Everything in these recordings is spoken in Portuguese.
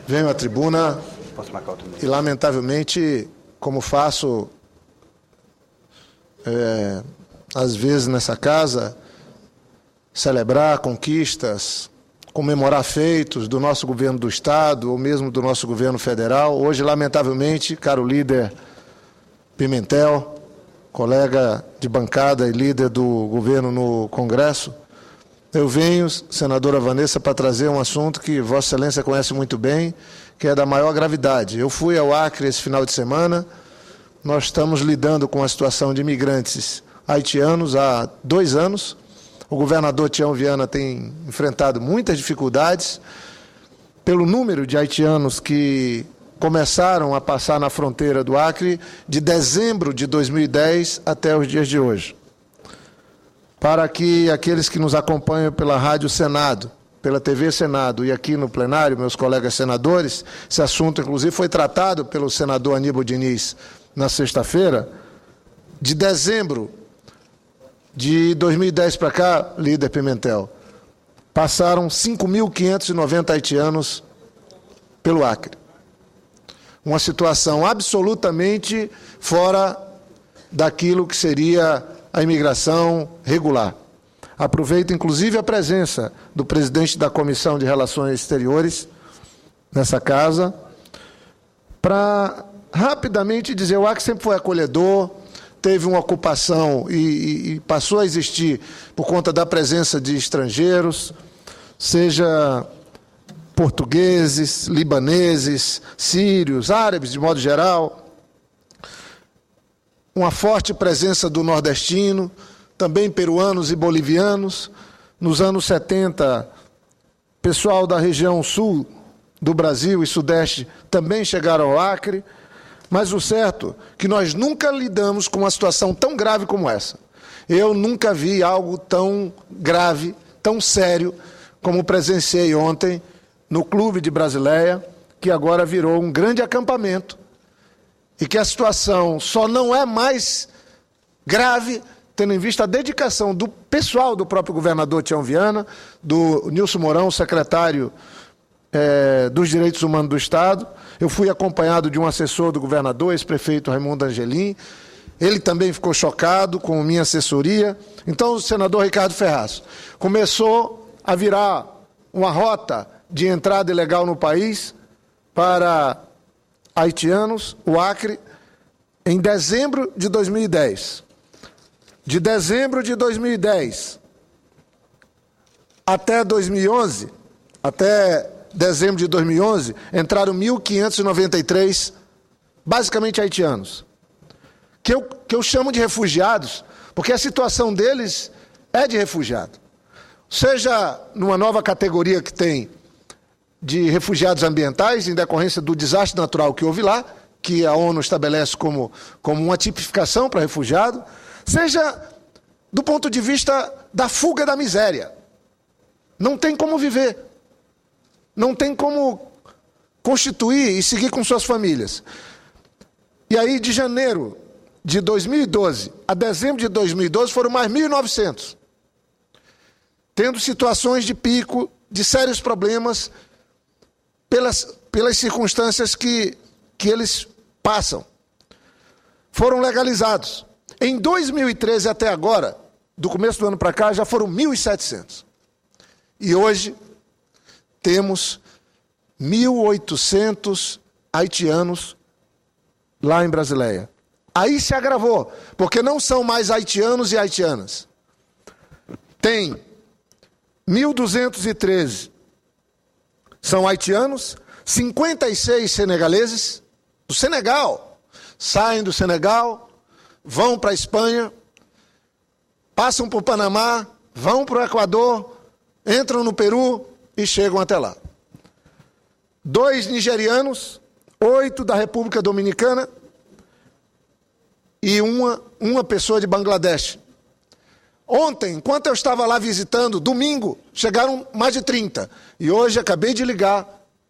venho à tribuna e, lamentavelmente, como faço às vezes nessa casa, celebrar conquistas, comemorar feitos do nosso governo do Estado ou mesmo do nosso governo federal. Hoje, lamentavelmente, caro líder Pimentel, colega de bancada e líder do governo no Congresso, eu venho, senadora Vanessa, para trazer um assunto que Vossa Excelência conhece muito bem, que é da maior gravidade. Eu fui ao Acre esse final de semana. Nós estamos lidando com a situação de imigrantes haitianos há 2 anos. O governador Tião Viana tem enfrentado muitas dificuldades pelo número de haitianos que começaram a passar na fronteira do Acre de dezembro de 2010 até os dias de hoje. Para que aqueles que nos acompanham pela Rádio Senado, pela TV Senado e aqui no plenário, meus colegas senadores, esse assunto, inclusive, foi tratado pelo senador Aníbal Diniz na sexta-feira, de dezembro de 2010 para cá, líder Pimentel, passaram 5.590 haitianos pelo Acre. Uma situação absolutamente fora daquilo que seria a imigração regular. Aproveito, inclusive, a presença do presidente da Comissão de Relações Exteriores nessa casa para rapidamente dizer: o Acre sempre foi acolhedor, teve uma ocupação e passou a existir por conta da presença de estrangeiros, seja portugueses, libaneses, sírios, árabes, de modo geral, uma forte presença do nordestino, também peruanos e bolivianos. Nos anos 70, pessoal da região sul do Brasil e sudeste também chegaram ao Acre, mas o certo é que nós nunca lidamos com uma situação tão grave como essa. Eu nunca vi algo tão grave, tão sério, como presenciei ontem no Clube de Brasileia, que agora virou um grande acampamento, e que a situação só não é mais grave, tendo em vista a dedicação do pessoal do próprio governador Tião Viana, do Nilson Mourão, secretário dos Direitos Humanos do Estado. Eu fui acompanhado de um assessor do governador, ex-prefeito Raimundo Angelim. Ele também ficou chocado com minha assessoria. Então, o senador Ricardo Ferraz começou a virar uma rota de entrada ilegal no país para haitianos, o Acre, em dezembro de 2010. De dezembro de 2010 até 2011, até dezembro de 2011, entraram 1.593, basicamente haitianos, que eu chamo de refugiados, porque a situação deles é de refugiado. Seja numa nova categoria que tem de refugiados ambientais, em decorrência do desastre natural que houve lá, que a ONU estabelece como uma tipificação para refugiado, seja do ponto de vista da fuga da miséria. Não tem como viver, não tem como constituir e seguir com suas famílias. E aí, de janeiro de 2012 a dezembro de 2012, foram mais 1.900, tendo situações de pico, de sérios problemas, pelas circunstâncias que eles passam. Foram legalizados. Em 2013 até agora, do começo do ano para cá, já foram 1.700. E hoje temos 1.800 haitianos lá em Brasileia. Aí se agravou, porque não são mais haitianos e haitianas. Tem 1.213 são haitianos, 56 senegaleses, do Senegal, saem do Senegal, vão para a Espanha, passam por Panamá, vão para o Equador, entram no Peru e chegam até lá. 2 nigerianos, 8 da República Dominicana e uma pessoa de Bangladesh. Ontem, enquanto eu estava lá visitando, domingo, chegaram mais de 30. E hoje acabei de ligar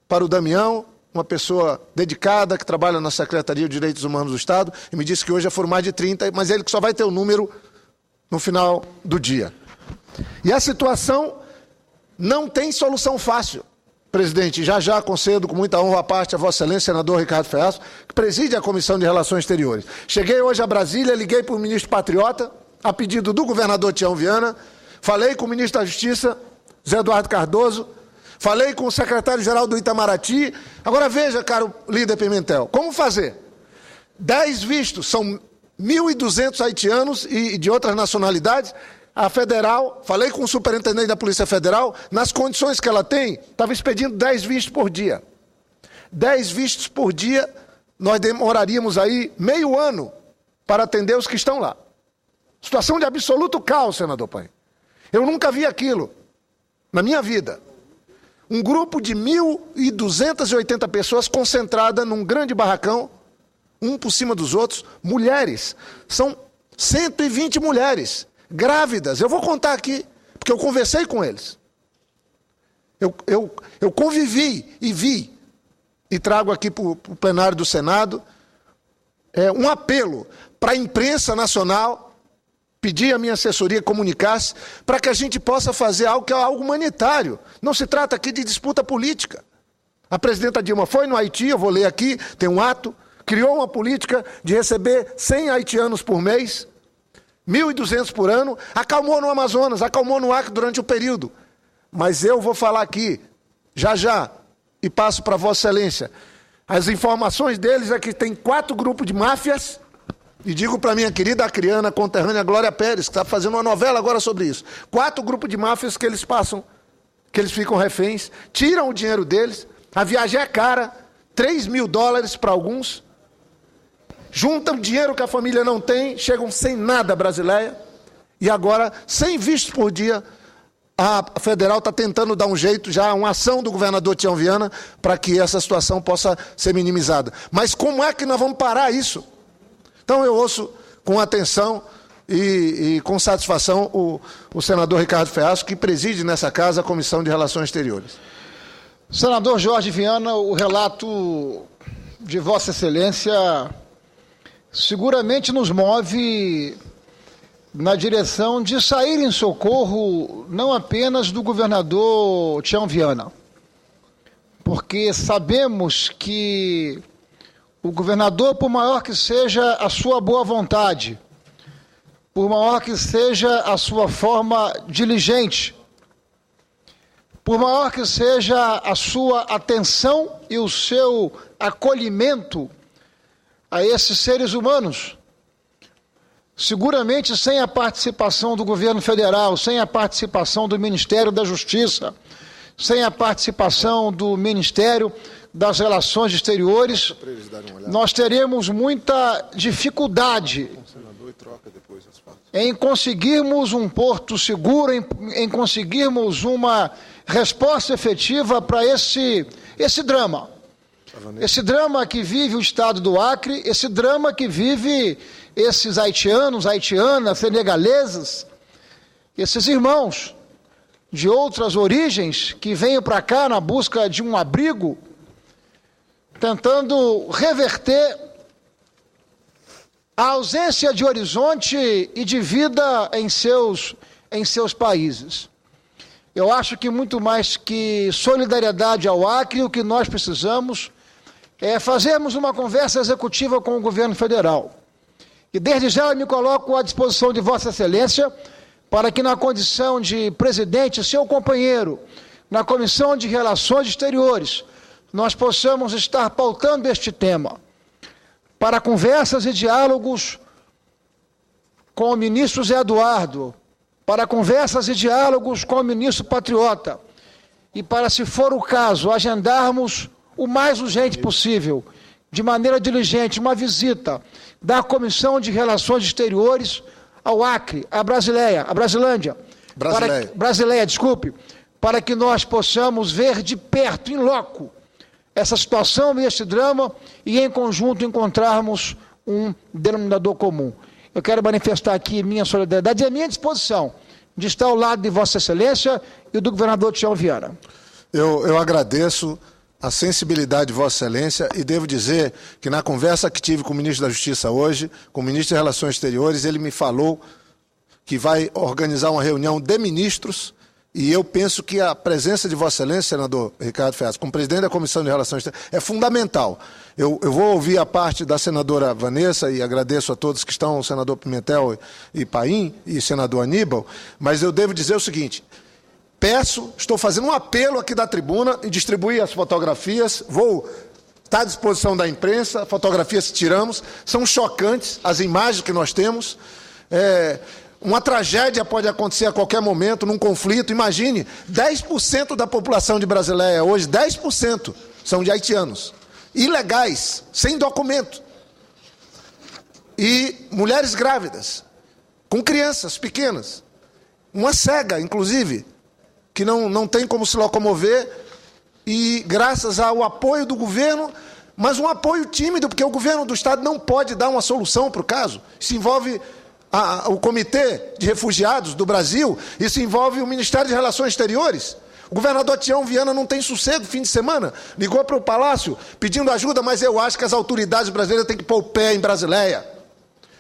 para o Damião, uma pessoa dedicada que trabalha na Secretaria de Direitos Humanos do Estado, e me disse que hoje já foram mais de 30, mas ele que só vai ter o número no final do dia. E a situação não tem solução fácil. presidente, já concedo com muita honra a parte a Vossa Excelência, senador Ricardo Ferraz, que preside a Comissão de Relações Exteriores. Cheguei hoje a Brasília, liguei para o ministro Patriota, a pedido do governador Tião Viana, falei com o ministro da Justiça, Zé Eduardo Cardoso, falei com o secretário-geral do Itamaraty. Agora veja, caro líder Pimentel, como fazer? 10 vistos, são 1.200 haitianos e de outras nacionalidades. A federal, falei com o superintendente da Polícia Federal, nas condições que ela tem, estava expedindo 10 vistos por dia. 10 vistos por dia, nós demoraríamos aí meio ano para atender os que estão lá. Situação de absoluto caos, senador Paim. Eu nunca vi aquilo na minha vida. Um grupo de 1.280 pessoas concentrada num grande barracão, um por cima dos outros, mulheres. São 120 mulheres grávidas. Eu vou contar aqui, porque eu conversei com eles. Eu convivi e vi, e trago aqui para o plenário do Senado, um apelo para a imprensa nacional, pedir à minha assessoria que comunicasse, para que a gente possa fazer algo que é algo humanitário. Não se trata aqui de disputa política. A presidenta Dilma foi no Haiti, eu vou ler aqui, tem um ato, criou uma política de receber 100 haitianos por mês, 1.200 por ano, acalmou no Amazonas, acalmou no Acre durante o período. Mas eu vou falar aqui, já, e passo para Vossa Excelência. As informações deles é que tem 4 grupos de máfias, e digo para minha querida acriana, conterrânea Glória Pérez, que está fazendo uma novela agora sobre isso. 4 grupos de máfias que eles passam, que eles ficam reféns, tiram o dinheiro deles, a viagem é cara, $3.000 para alguns, juntam dinheiro que a família não tem, chegam sem nada brasileira, e agora, 100 vistos por dia, a federal está tentando dar um jeito, já uma ação do governador Tião Viana, para que essa situação possa ser minimizada. Mas como é que nós vamos parar isso? Então eu ouço com atenção e com satisfação o senador Ricardo Ferraz, que preside nessa casa a Comissão de Relações Exteriores. Senador Jorge Viana, o relato de Vossa Excelência seguramente nos move na direção de sair em socorro não apenas do governador Tião Viana, porque sabemos que o governador, por maior que seja a sua boa vontade, por maior que seja a sua forma diligente, por maior que seja a sua atenção e o seu acolhimento a esses seres humanos, seguramente sem a participação do governo federal, sem a participação do Ministério da Justiça, sem a participação do Ministério das Relações Exteriores, nós teremos muita dificuldade em conseguirmos um porto seguro, em conseguirmos uma resposta efetiva para esse drama. Esse drama que vive o estado do Acre, esse drama que vive esses haitianos, haitianas, senegaleses, esses irmãos de outras origens que vêm para cá na busca de um abrigo, tentando reverter a ausência de horizonte e de vida em seus países. Eu acho que muito mais que solidariedade ao Acre, o que nós precisamos é fazermos uma conversa executiva com o governo federal. E desde já eu me coloco à disposição de Vossa Excelência para que na condição de presidente, seu companheiro, na Comissão de Relações Exteriores, nós possamos estar pautando este tema para conversas e diálogos com o ministro Zé Eduardo, para conversas e diálogos com o ministro Patriota e para, se for o caso, agendarmos o mais urgente possível, de maneira diligente, uma visita da Comissão de Relações Exteriores ao Acre, à Brasilândia, para que nós possamos ver de perto, em loco, essa situação e esse drama e, em conjunto, encontrarmos um denominador comum. Eu quero manifestar aqui minha solidariedade e a minha disposição de estar ao lado de Vossa Excelência e do governador Tião Viana. Eu agradeço a sensibilidade de Vossa Excelência e devo dizer que na conversa que tive com o ministro da Justiça hoje, com o ministro de Relações Exteriores, ele me falou que vai organizar uma reunião de ministros E eu penso que a presença de Vossa Excelência, senador Ricardo Ferraz, como presidente da Comissão de Relações Exteriores, é fundamental. Eu vou ouvir a parte da senadora Vanessa, e agradeço a todos que estão, o senador Pimentel e Paim, e senador Aníbal, mas eu devo dizer o seguinte: estou fazendo um apelo aqui da tribuna e distribuir as fotografias, vou estar à disposição da imprensa, fotografias que tiramos, são chocantes as imagens que nós temos. Uma tragédia pode acontecer a qualquer momento, num conflito. Imagine, 10% da população de Brasileia hoje, 10% são de haitianos, ilegais, sem documento. E mulheres grávidas, com crianças pequenas, uma cega, inclusive, que não tem como se locomover, e graças ao apoio do governo, mas um apoio tímido, porque o governo do Estado não pode dar uma solução para o caso. Isso envolve o Comitê de Refugiados do Brasil, isso envolve o Ministério de Relações Exteriores. O governador Tião Viana não tem sossego fim de semana, ligou para o Palácio pedindo ajuda, mas eu acho que as autoridades brasileiras têm que pôr o pé em Brasileia.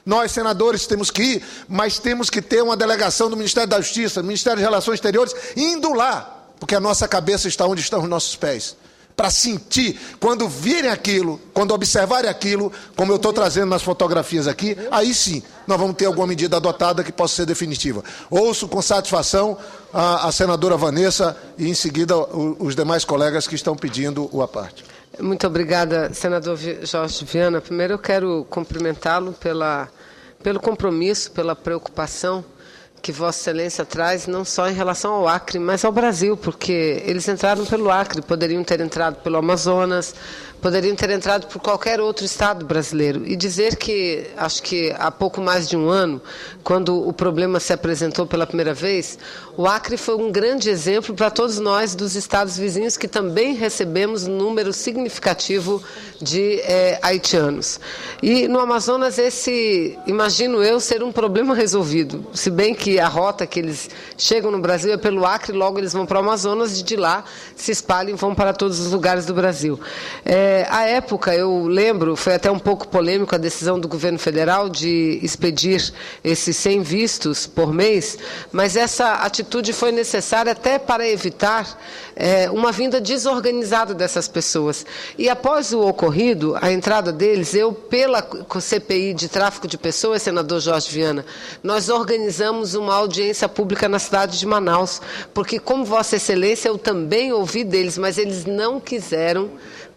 Nós, senadores, temos que ir, mas temos que ter uma delegação do Ministério da Justiça, do Ministério de Relações Exteriores, indo lá, porque a nossa cabeça está onde estão os nossos pés. Para sentir, quando virem aquilo, quando observarem aquilo, como eu estou trazendo nas fotografias aqui, aí sim, nós vamos ter alguma medida adotada que possa ser definitiva. Ouço com satisfação a senadora Vanessa e, em seguida, os demais colegas que estão pedindo o à parte. Muito obrigada, senador Jorge Viana. Primeiro eu quero cumprimentá-lo pelo compromisso, pela preocupação que Vossa Excelência traz, não só em relação ao Acre, mas ao Brasil, porque eles entraram pelo Acre, poderiam ter entrado pelo Amazonas, poderiam ter entrado por qualquer outro estado brasileiro. E dizer que, acho que há pouco mais de um ano, quando o problema se apresentou pela primeira vez, o Acre foi um grande exemplo para todos nós dos estados vizinhos que também recebemos um número significativo de haitianos. E no Amazonas esse, imagino eu, ser um problema resolvido, se bem que a rota que eles chegam no Brasil é pelo Acre, logo eles vão para o Amazonas e de lá se espalham e vão para todos os lugares do Brasil. À época, eu lembro, foi até um pouco polêmico a decisão do governo federal de expedir esses 100 vistos por mês, mas essa atitude foi necessária até para evitar uma vinda desorganizada dessas pessoas. E após o ocorrido, a entrada deles, eu, pela CPI de tráfico de pessoas, senador Jorge Viana, nós organizamos uma audiência pública na cidade de Manaus, porque, como Vossa Excelência, eu também ouvi deles, mas eles não quiseram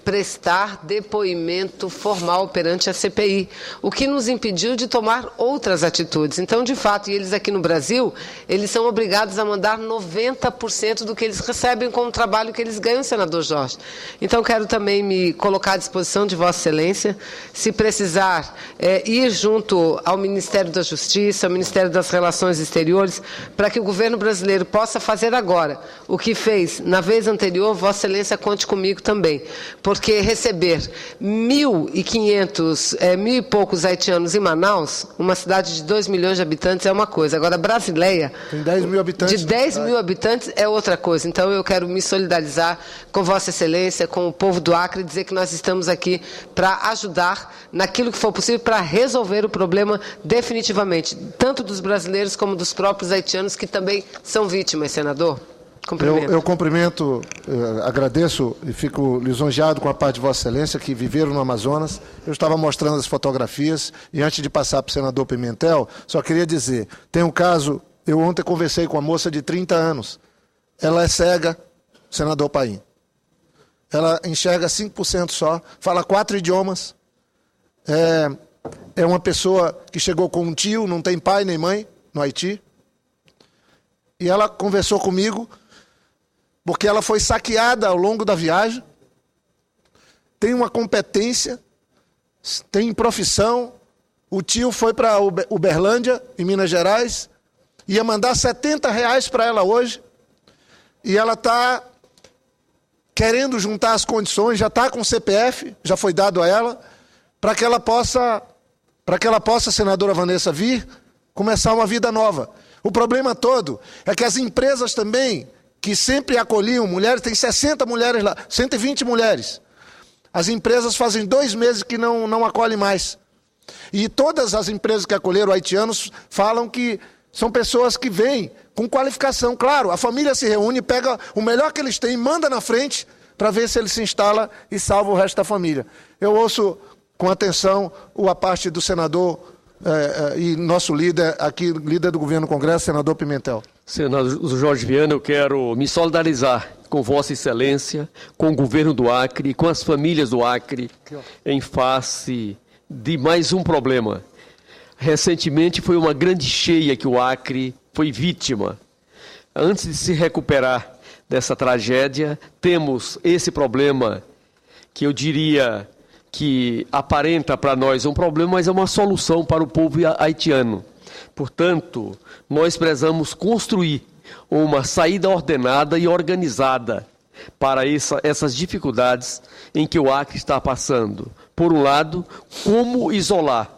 prestar depoimento formal perante a CPI, o que nos impediu de tomar outras atitudes. Então, de fato, e eles aqui no Brasil, eles são obrigados a mandar 90% do que eles recebem com o trabalho que eles ganham, senador Jorge. Então, quero também me colocar à disposição de Vossa Excelência, se precisar ir junto ao Ministério da Justiça, ao Ministério das Relações Exteriores, para que o governo brasileiro possa fazer agora o que fez na vez anterior. Vossa Excelência, conte comigo também, porque receber 1.500, 1.000 e poucos haitianos em Manaus, uma cidade de 2 milhões de habitantes, é uma coisa. Agora, Brasileia, tem 10 mil habitantes, de 10 mil habitantes, é outra coisa. Então, eu quero me solidarizar com Vossa Excelência, com o povo do Acre, e dizer que nós estamos aqui para ajudar naquilo que for possível para resolver o problema definitivamente, tanto dos brasileiros como dos próprios haitianos, que também são vítimas, senador. Eu cumprimento, agradeço e fico lisonjeado com a parte de Vossa Excelência, que viveram no Amazonas. Eu estava mostrando as fotografias e, antes de passar para o senador Pimentel, só queria dizer, tem um caso, eu ontem conversei com uma moça de 30 anos, ela é cega, senador Paim. Ela enxerga 5% só, fala 4 idiomas, é uma pessoa que chegou com um tio, não tem pai nem mãe no Haiti, e ela conversou comigo, porque ela foi saqueada ao longo da viagem, tem uma competência, tem profissão. O tio foi para Uberlândia, em Minas Gerais, ia mandar R$70 para ela hoje, e ela está querendo juntar as condições, já está com o CPF, já foi dado a ela, para que ela possa, senadora Vanessa, vir começar uma vida nova. O problema todo é que as empresas também, que sempre acolhiam mulheres, tem 60 mulheres lá, 120 mulheres. As empresas fazem 2 meses que não acolhem mais. E todas as empresas que acolheram haitianos falam que São pessoas que vêm com qualificação. Claro, a família se reúne, pega o melhor que eles têm, manda na frente para ver se ele se instala e salva o resto da família. Eu ouço com atenção a parte do senador e nosso líder aqui, líder do governo do Congresso, senador Pimentel. Senador Jorge Viana, eu quero me solidarizar com Vossa Excelência, com o governo do Acre, com as famílias do Acre, em face de mais um problema. Recentemente foi uma grande cheia que o Acre foi vítima. Antes de se recuperar dessa tragédia, temos esse problema que eu diria que aparenta para nós um problema, mas é uma solução para o povo haitiano. Portanto, nós precisamos construir uma saída ordenada e organizada para essas dificuldades em que o Acre está passando. Por um lado, como isolar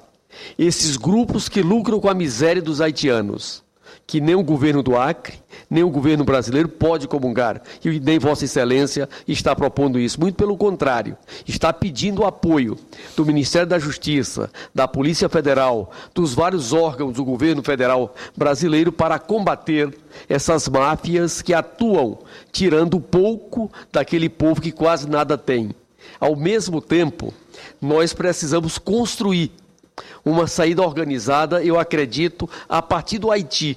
esses grupos que lucram com a miséria dos haitianos, que nem o governo do Acre, nem o governo brasileiro pode comungar, e nem Vossa Excelência está propondo isso. Muito pelo contrário, está pedindo o apoio do Ministério da Justiça, da Polícia Federal, dos vários órgãos do governo federal brasileiro para combater essas máfias que atuam tirando pouco daquele povo que quase nada tem. Ao mesmo tempo, nós precisamos construir uma saída organizada, eu acredito, a partir do Haiti.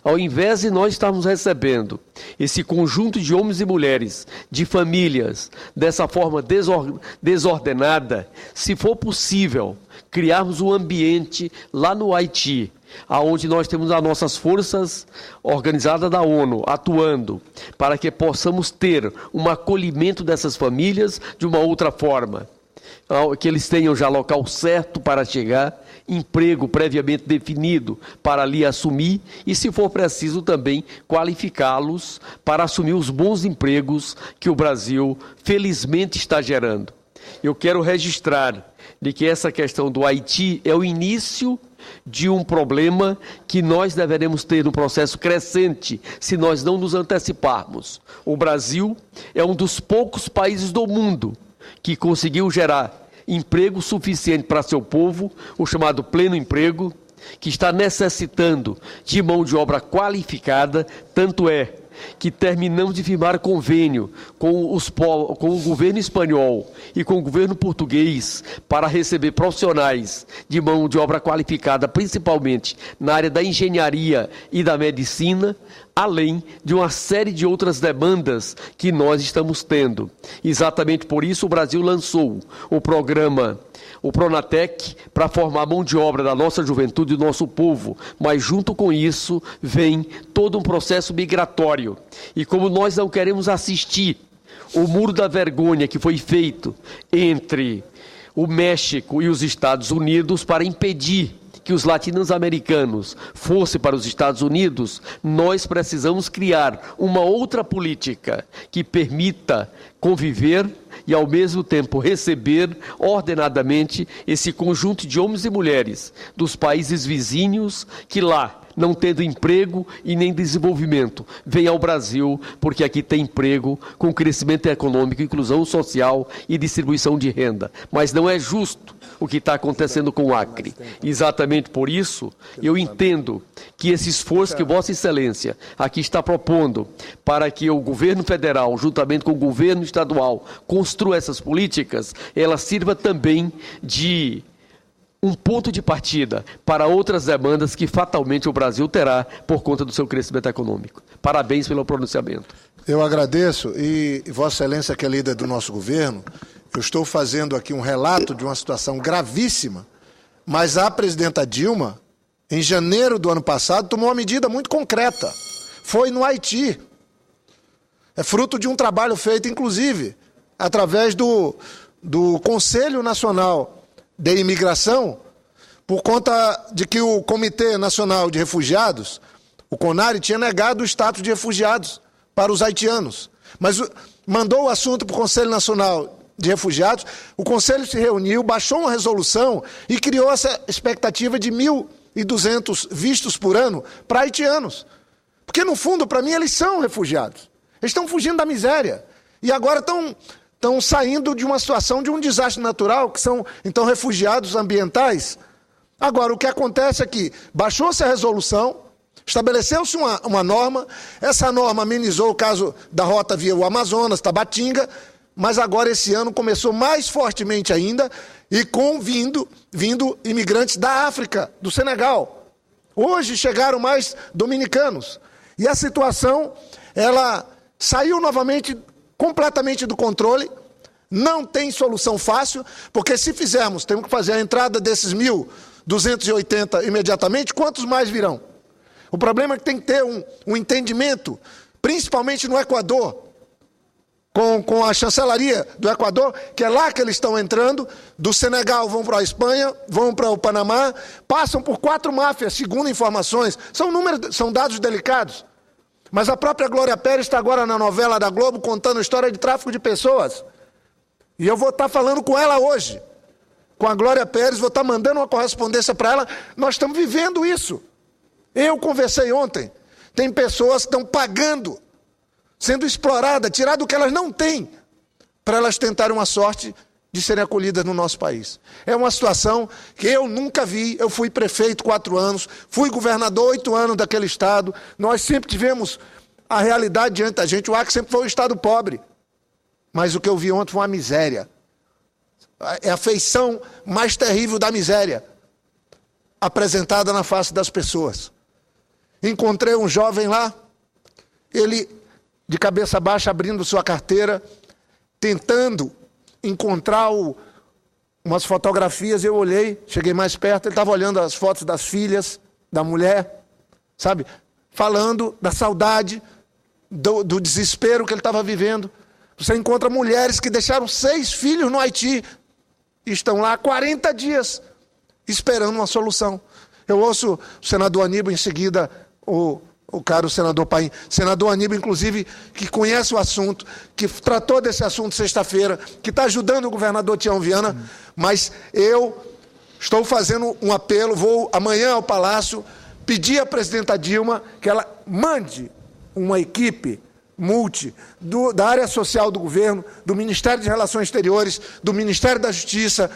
Ao invés de nós estarmos recebendo esse conjunto de homens e mulheres, de famílias, dessa forma desordenada, se for possível, criarmos um ambiente lá no Haiti, onde nós temos as nossas forças organizadas da ONU atuando, para que possamos ter um acolhimento dessas famílias de uma outra forma, que eles tenham já local certo para chegar, emprego previamente definido para ali assumir e, se for preciso, também qualificá-los para assumir os bons empregos que o Brasil felizmente está gerando. Eu quero registrar de que essa questão do Haiti é o início de um problema que nós deveremos ter um processo crescente se nós não nos anteciparmos. O Brasil é um dos poucos países do mundo que conseguiu gerar emprego suficiente para seu povo, o chamado pleno emprego, que está necessitando de mão de obra qualificada, tanto é que terminamos de firmar convênio com o governo espanhol e com o governo português para receber profissionais de mão de obra qualificada, principalmente na área da engenharia e da medicina, além de uma série de outras demandas que nós estamos tendo. Exatamente por isso o Brasil lançou o programa, o Pronatec, para formar mão de obra da nossa juventude e do nosso povo, mas junto com isso vem todo um processo migratório. E como nós não queremos assistir o muro da vergonha que foi feito entre o México e os Estados Unidos para impedir que os latino-americanos fossem para os Estados Unidos, nós precisamos criar uma outra política que permita conviver e, ao mesmo tempo, receber ordenadamente esse conjunto de homens e mulheres dos países vizinhos que lá, não tendo emprego e nem desenvolvimento, vem ao Brasil, porque aqui tem emprego, com crescimento econômico, inclusão social e distribuição de renda. Mas não é justo o que está acontecendo com o Acre. Exatamente por isso, eu entendo que esse esforço que Vossa Excelência aqui está propondo para que o governo federal, juntamente com o governo estadual, construa essas políticas, ela sirva também de um ponto de partida para outras demandas que fatalmente o Brasil terá por conta do seu crescimento econômico. Parabéns pelo pronunciamento. Eu agradeço e Vossa Excelência, que é líder do nosso governo, eu estou fazendo aqui um relato de uma situação gravíssima, mas a presidenta Dilma, em janeiro do ano passado, tomou uma medida muito concreta. Foi no Haiti. É fruto de um trabalho feito, inclusive, através do Conselho Nacional de Imigração, por conta de que o Comitê Nacional de Refugiados, o CONARE, tinha negado o status de refugiados para os haitianos. Mas mandou o assunto para o Conselho Nacional de Refugiados, o Conselho se reuniu, baixou uma resolução e criou essa expectativa de 1.200 vistos por ano para haitianos. Porque, no fundo, para mim, eles são refugiados. Eles estão fugindo da miséria. E agora estão saindo de uma situação de um desastre natural, que são, então, refugiados ambientais. Agora, o que acontece é que baixou-se a resolução, Estabeleceu-se uma norma, essa norma amenizou o caso da rota via o Amazonas, Tabatinga, mas agora esse ano começou mais fortemente ainda e vindo imigrantes da África, do Senegal. Hoje chegaram mais dominicanos. E a situação, ela saiu novamente completamente do controle. Não tem solução fácil, porque se fizermos, temos que fazer a entrada desses 1.280 imediatamente, quantos mais virão? O problema é que tem que ter um entendimento, principalmente no Equador, com a chancelaria do Equador, que é lá que eles estão entrando. Do Senegal vão para a Espanha, vão para o Panamá, passam por 4 máfias, segundo informações. São dados delicados. Mas a própria Glória Pérez está agora na novela da Globo contando a história de tráfico de pessoas. E eu vou estar falando com ela hoje, com a Glória Pérez, vou estar mandando uma correspondência para ela. Nós estamos vivendo isso. Eu conversei ontem, tem pessoas que estão pagando, sendo exploradas, tirado o que elas não têm, para elas tentarem uma sorte de serem acolhidas no nosso país. É uma situação que eu nunca vi. Eu fui prefeito 4 anos, fui governador 8 anos daquele estado, nós sempre tivemos a realidade diante da gente. O Acre sempre foi um estado pobre, mas o que eu vi ontem foi uma miséria. É a feição mais terrível da miséria apresentada na face das pessoas. Encontrei um jovem lá, ele de cabeça baixa abrindo sua carteira, tentando encontrar umas fotografias. Eu olhei, cheguei mais perto, ele estava olhando as fotos das filhas, da mulher, sabe? Falando da saudade, do desespero que ele estava vivendo. Você encontra mulheres que deixaram 6 filhos no Haiti e estão lá há 40 dias esperando uma solução. Eu ouço o senador Aníbal, em seguida o caro senador Paim. Senador Aníbal, inclusive, que conhece o assunto, que tratou desse assunto sexta-feira, que está ajudando o governador Tião Viana, mas eu estou fazendo um apelo, vou amanhã ao Palácio pedir à presidenta Dilma que ela mande uma equipe da área social do governo, do Ministério de Relações Exteriores, do Ministério da Justiça,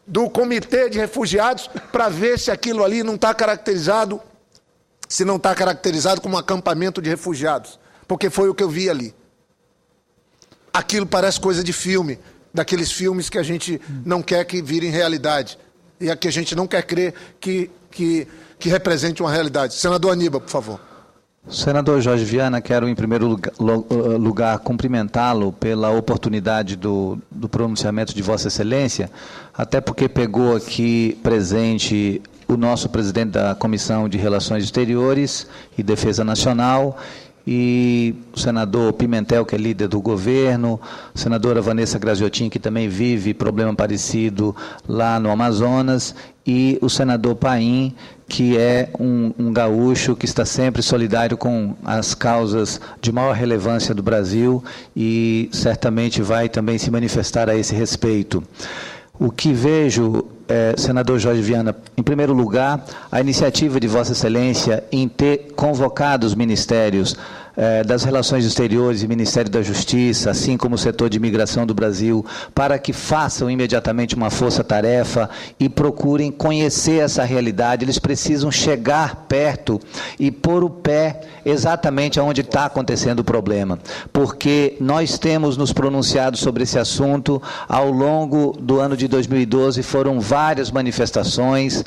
do Comitê de Refugiados, para ver se aquilo ali não está caracterizado, se não está caracterizado como um acampamento de refugiados, porque foi o que eu vi ali. Aquilo parece coisa de filme, daqueles filmes que a gente não quer que virem realidade, e a que a gente não quer crer que represente uma realidade. Senador Aníbal, por favor. Senador Jorge Viana, quero em primeiro lugar cumprimentá-lo pela oportunidade do pronunciamento de Vossa Excelência, até porque pegou aqui presente o nosso presidente da Comissão de Relações Exteriores e Defesa Nacional, e o senador Pimentel, que é líder do governo, a senadora Vanessa Graziotin, que também vive problema parecido lá no Amazonas, e o senador Paim, que é um gaúcho que está sempre solidário com as causas de maior relevância do Brasil e certamente vai também se manifestar a esse respeito. O que vejo, senador Jorge Viana, em primeiro lugar, a iniciativa de Vossa Excelência em ter convocado os ministérios das Relações Exteriores e Ministério da Justiça, assim como o setor de imigração do Brasil, para que façam imediatamente uma força-tarefa e procurem conhecer essa realidade. Eles precisam chegar perto e pôr o pé exatamente onde está acontecendo o problema, porque nós temos nos pronunciado sobre esse assunto ao longo do ano de 2012, foram várias manifestações.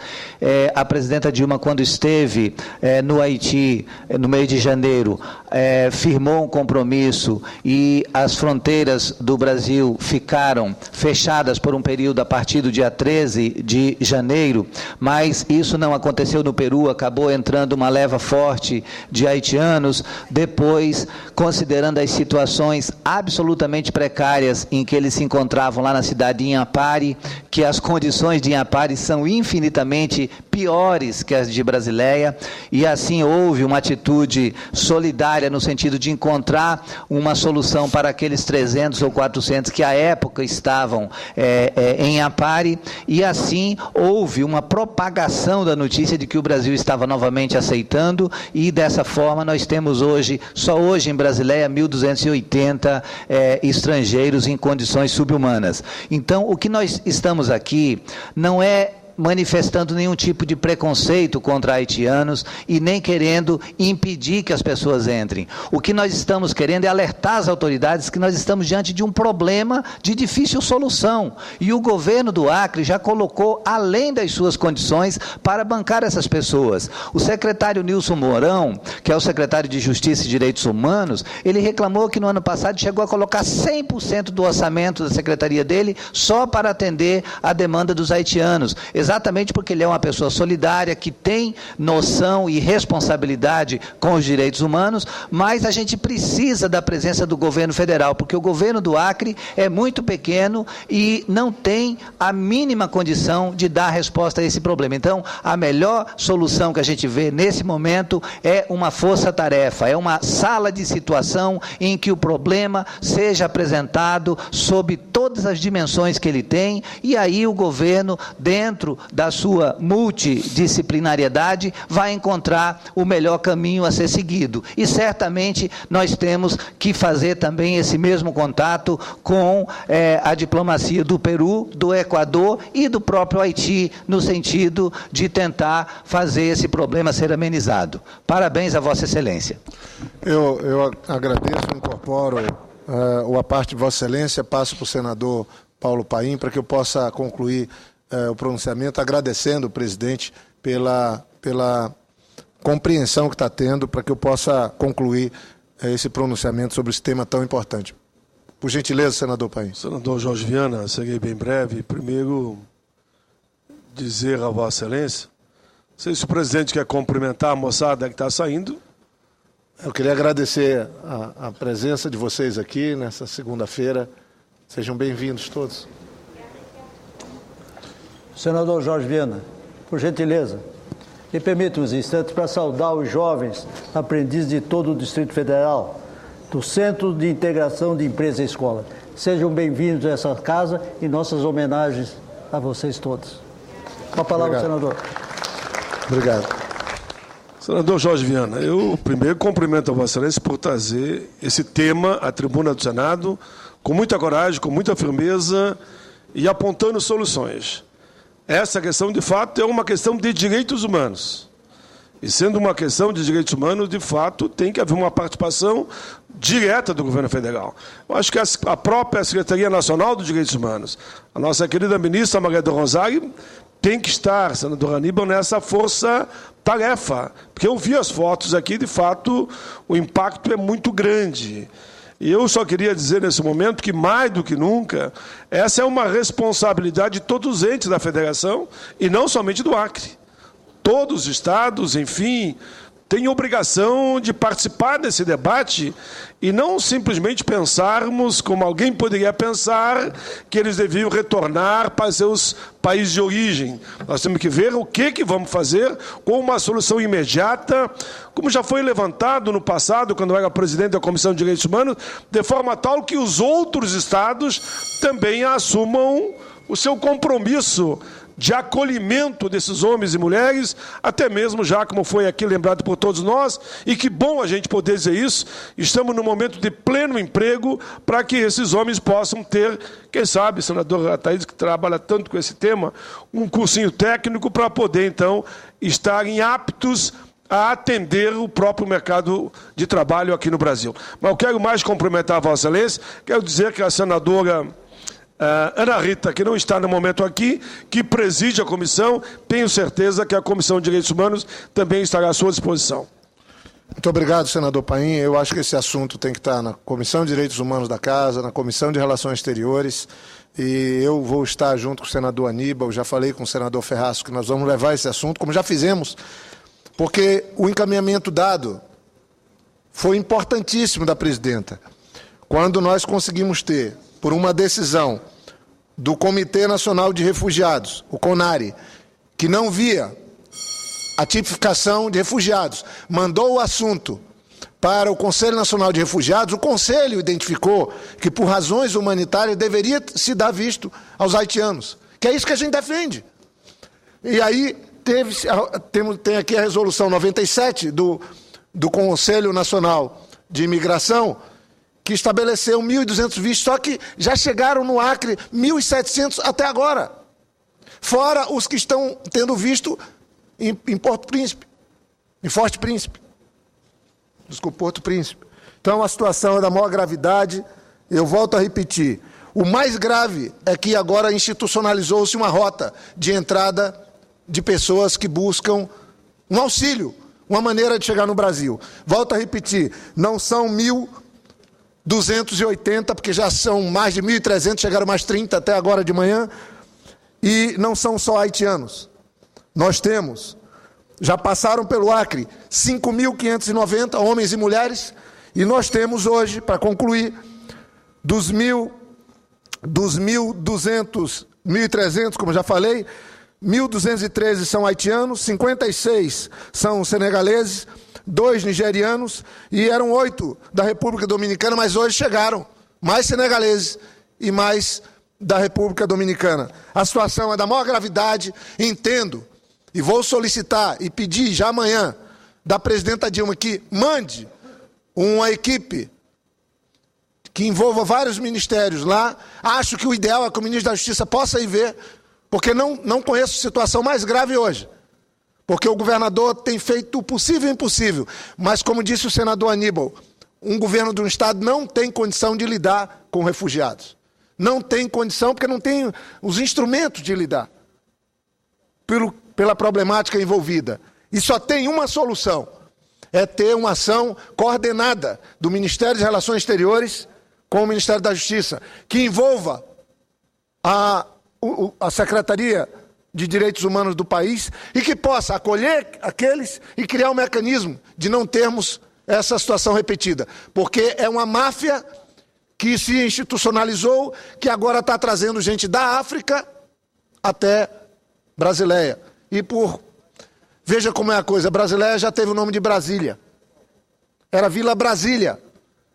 A presidenta Dilma, quando esteve no Haiti, no mês de janeiro, firmou um compromisso e as fronteiras do Brasil ficaram fechadas por um período a partir do dia 13 de janeiro, mas isso não aconteceu no Peru, acabou entrando uma leva forte de haitianos, depois, considerando as situações absolutamente precárias em que eles se encontravam lá na cidade de Inhapari, que as condições de Inhapari são infinitamente piores que as de Brasileia, e assim houve uma atitude solidária no sentido de encontrar uma solução para aqueles 300 ou 400 que à época estavam em Inhapari, e assim houve uma propagação da notícia de que o Brasil estava novamente aceitando, e dessa forma nós temos hoje, só hoje em Brasileia, 1.280 estrangeiros em condições subhumanas. Então, o que nós estamos aqui não é manifestando nenhum tipo de preconceito contra haitianos e nem querendo impedir que as pessoas entrem. O que nós estamos querendo é alertar as autoridades que nós estamos diante de um problema de difícil solução. E o governo do Acre já colocou além das suas condições para bancar essas pessoas. O secretário Nilson Mourão, que é o secretário de Justiça e Direitos Humanos, ele reclamou que no ano passado chegou a colocar 100% do orçamento da secretaria dele só para atender a demanda dos haitianos, exatamente porque ele é uma pessoa solidária, que tem noção e responsabilidade com os direitos humanos, mas a gente precisa da presença do governo federal, porque o governo do Acre é muito pequeno e não tem a mínima condição de dar resposta a esse problema. Então, a melhor solução que a gente vê nesse momento é uma força-tarefa, é uma sala de situação em que o problema seja apresentado sob todas as dimensões que ele tem, e aí o governo, dentro da sua multidisciplinariedade, vai encontrar o melhor caminho a ser seguido. E certamente nós temos que fazer também esse mesmo contato com a diplomacia do Peru, do Equador e do próprio Haiti, no sentido de tentar fazer esse problema ser amenizado. Parabéns a Vossa Excelência. Eu agradeço, incorporo a parte de Vossa Excelência, passo para o senador Paulo Paim, para que eu possa concluir o pronunciamento, agradecendo o presidente pela compreensão que está tendo, para que eu possa concluir esse pronunciamento sobre esse tema tão importante. Por gentileza, senador Paim. Senador Jorge Viana, serei bem breve. Primeiro, dizer a Vossa Excelência, não sei se o presidente quer cumprimentar a moçada que está saindo. Eu queria agradecer a presença de vocês aqui nessa segunda-feira. Sejam bem-vindos todos. Senador Jorge Viana, por gentileza, me permita uns instantes para saudar os jovens aprendizes de todo o Distrito Federal, do Centro de Integração de Empresa e Escola. Sejam bem-vindos a essa casa e nossas homenagens a vocês todos. Com a palavra, senador. Obrigado. Senador Jorge Viana, eu primeiro cumprimento a Vossa Excelência por trazer esse tema à tribuna do Senado com muita coragem, com muita firmeza e apontando soluções. Essa questão, de fato, é uma questão de direitos humanos. E sendo uma questão de direitos humanos, de fato, tem que haver uma participação direta do governo federal. Eu acho que a própria Secretaria Nacional dos Direitos Humanos, a nossa querida ministra Maria do Rosário, tem que estar, senador Aníbal, nessa força-tarefa. Porque eu vi as fotos aqui, de fato, o impacto é muito grande. E eu só queria dizer nesse momento que, mais do que nunca, essa é uma responsabilidade de todos os entes da federação e não somente do Acre. Todos os estados, enfim, têm obrigação de participar desse debate e não simplesmente pensarmos, como alguém poderia pensar, que eles deviam retornar para seus países de origem. Nós temos que ver o que vamos fazer com uma solução imediata, como já foi levantado no passado, quando eu era presidente da Comissão de Direitos Humanos, de forma tal que os outros estados também assumam o seu compromisso de acolhimento desses homens e mulheres, até mesmo já como foi aqui lembrado por todos nós, e que bom a gente poder dizer isso, estamos num momento de pleno emprego para que esses homens possam ter, quem sabe, senador Ataídes, que trabalha tanto com esse tema, um cursinho técnico para poder, então, estarem aptos a atender o próprio mercado de trabalho aqui no Brasil. Mas eu quero mais cumprimentar a Vossa Excelência, quero dizer que a senadora Ana Rita, que não está no momento aqui, que preside a comissão, tenho certeza que a Comissão de Direitos Humanos também estará à sua disposição. Muito obrigado, senador Paim. Eu acho que esse assunto tem que estar na Comissão de Direitos Humanos da Casa, na Comissão de Relações Exteriores, e eu vou estar junto com o senador Aníbal, já falei com o senador Ferraz que nós vamos levar esse assunto, como já fizemos, porque o encaminhamento dado foi importantíssimo da presidenta. Quando nós conseguimos ter, por uma decisão do Comitê Nacional de Refugiados, o CONARE, que não via a tipificação de refugiados, mandou o assunto para o Conselho Nacional de Refugiados, o Conselho identificou que, por razões humanitárias, deveria se dar visto aos haitianos, que é isso que a gente defende. E aí tem aqui a resolução 97 do Conselho Nacional de Imigração, que estabeleceu 1.200 vistos, só que já chegaram no Acre 1.700 até agora. fora os que estão tendo visto em Porto Príncipe, em Forte Príncipe. Desculpa, Porto Príncipe. Então a situação é da maior gravidade. Eu volto a repetir. O mais grave é que agora institucionalizou-se uma rota de entrada de pessoas que buscam um auxílio, uma maneira de chegar no Brasil. Volto a repetir, não são 1.280, porque já são mais de 1.300, chegaram mais 30 até agora de manhã, e não são só haitianos. Nós temos, já passaram pelo Acre, 5.590 homens e mulheres, e nós temos hoje, para concluir, dos 1.200, 1.300, como já falei, 1.213 são haitianos, 56 são senegaleses, 2 nigerianos e eram 8 da República Dominicana, mas hoje chegaram mais senegaleses e mais da República Dominicana. A situação é da maior gravidade, entendo, e vou solicitar e pedir já amanhã da presidenta Dilma que mande uma equipe que envolva vários ministérios lá. Acho que o ideal é que o ministro da Justiça possa ir ver, porque não conheço situação mais grave hoje. Porque o governador tem feito o possível e o impossível. Mas, como disse o senador Aníbal, um governo de um estado não tem condição de lidar com refugiados. Não tem condição, porque não tem os instrumentos de lidar pela problemática envolvida. E só tem uma solução, é ter uma ação coordenada do Ministério das Relações Exteriores com o Ministério da Justiça, que envolva a Secretaria de Direitos Humanos do país e que possa acolher aqueles e criar um mecanismo de não termos essa situação repetida. Porque é uma máfia que se institucionalizou, que agora está trazendo gente da África até Brasileia. Veja como é a coisa, Brasileia já teve o nome de Brasília. Era Vila Brasília.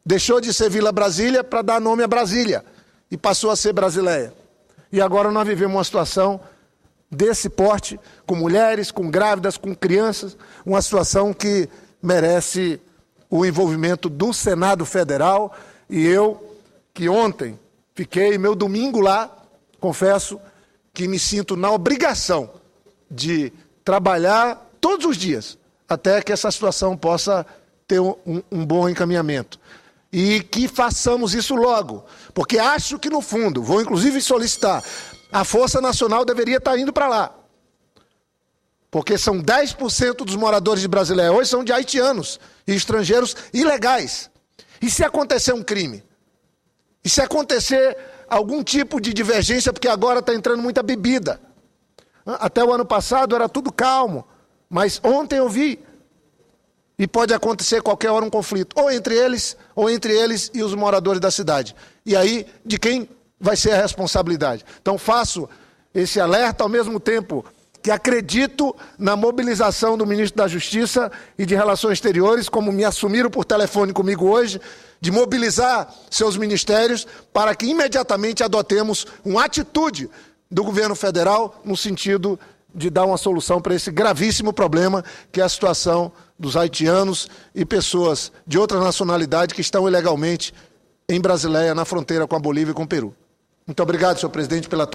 Deixou de ser Vila Brasília para dar nome a Brasília. E passou a ser Brasileia. E agora nós vivemos uma situação desse porte, com mulheres, com grávidas, com crianças, uma situação que merece o envolvimento do Senado Federal. E eu, que ontem fiquei meu domingo lá, confesso que me sinto na obrigação de trabalhar todos os dias, até que essa situação possa ter um bom encaminhamento. E que façamos isso logo, porque acho que no fundo, vou inclusive solicitar, a Força Nacional deveria estar indo para lá. Porque são 10% dos moradores de Brasileia hoje são de haitianos e estrangeiros ilegais. E se acontecer um crime? E se acontecer algum tipo de divergência, porque agora está entrando muita bebida? Até o ano passado era tudo calmo, mas ontem eu vi. E pode acontecer qualquer hora um conflito, ou entre eles e os moradores da cidade. E aí, de quem vai ser a responsabilidade? Então faço esse alerta ao mesmo tempo que acredito na mobilização do ministro da Justiça e de Relações Exteriores, como me assumiram por telefone comigo hoje, de mobilizar seus ministérios para que imediatamente adotemos uma atitude do governo federal no sentido de dar uma solução para esse gravíssimo problema que é a situação dos haitianos e pessoas de outra nacionalidade que estão ilegalmente em Brasileia, na fronteira com a Bolívia e com o Peru. Muito obrigado, senhor presidente, pela